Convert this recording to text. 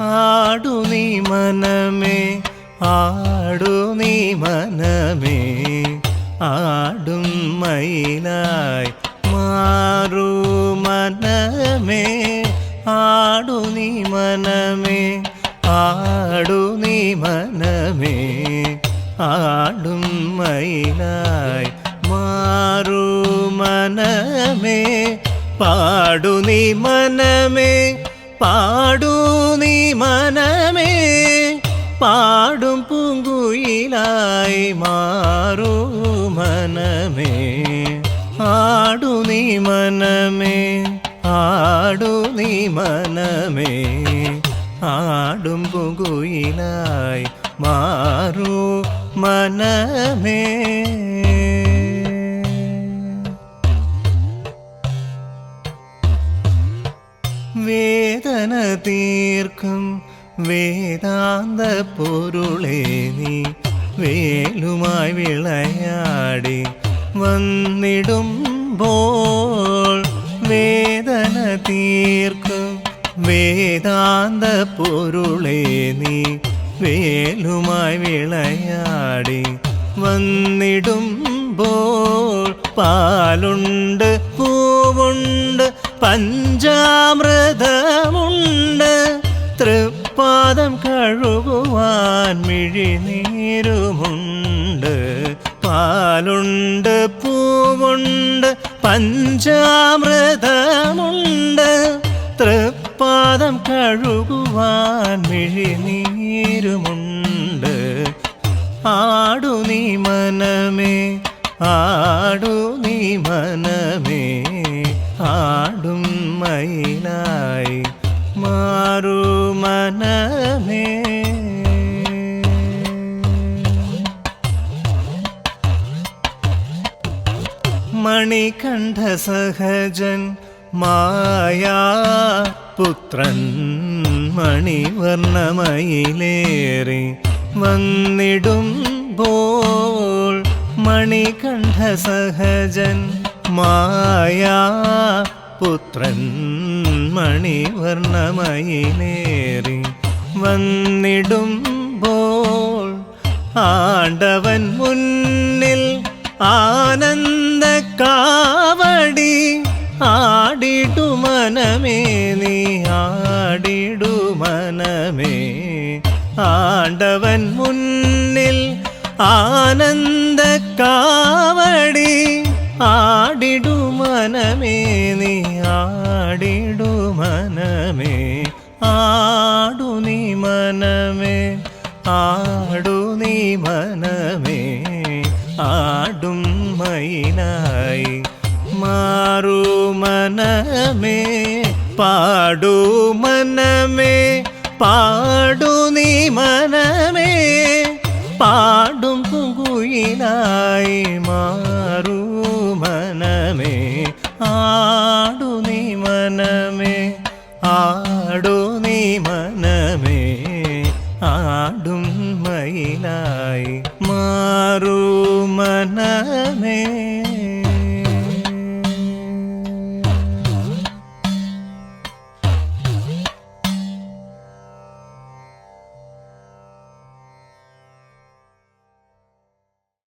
ആടു നീ മനമേ ആടു നീ മനമേ ആടും മയിലായി മാറൂ മനമേ ആടു നീ മനമേ ആടു നീ മനമേ ആടും മയിലായി മാറൂ മനമേ പാടു നീ മനമേ പാടു നീ മനമേ പാടും പൂങ്കുയിലായി മാറൂ മനമേ ആടു നീ മനമേ ആടു നീ മനമേ ആടും പൂങ്കുയിലായി മാറൂ മനമേ വേദന തീർക്കും വേദാന്ത പൊരുളേ നീ വേലുമായി വിളയാടി വന്നിടുമ്പോൾ വേദന തീർക്കും വേദാന്ത പൊരുളേ നീ വേലുമായി വിളയാടി വന്നിടുമ്പോൾ പാലുണ്ട് പൂവുണ്ട് പഞ്ചാമൃതമുണ്ട് തൃപ്പാദം കഴുകുവാൻ മിഴിനീരുമുണ്ട് പാലുണ്ട് പൂവുണ്ട് പഞ്ചാമൃതമുണ്ട് തൃപ്പാദം കഴുകുവാൻ മിഴിനീരുമുണ്ട് ആടു നീ മനമേ ആടു നീ മനമേ ആടും മയിലായി മാറൂ മനമേ മണികണ്ഠ സഹജൻ മായാ പുത്രൻ മണിവർണ്ണമയിലേറി വന്നിടുമ്പോൾ മണികണ്ഠ സഹജൻ മായാ പുത്രൻ മണിവർണ്ണമയിലേറി വന്നിടുമ്പോൾ ആണ്ടവൻ മുന്നിൽ ആനന്ദ കാവടി ആടിടു മനമേ നീ ആടിടു മനമേ ആണ്ടവൻ മുന്നിൽ ആനന്ദ കാവടി ആടിടു മനമേ നീ ആടിടു മനമേ ആടു നീ മനമേ ആടു നീ മനമേ ആടും മയിലായി മാറൂ മനമേ പാടു മനമേ പാടു നീ മനമേ പാടും പൂങ്കുയിലായി മാറൂ മനമേ ആടു നീ മനമേ ആടു നീ മനമേ ആടും മയിലായി മാറൂ മനമേ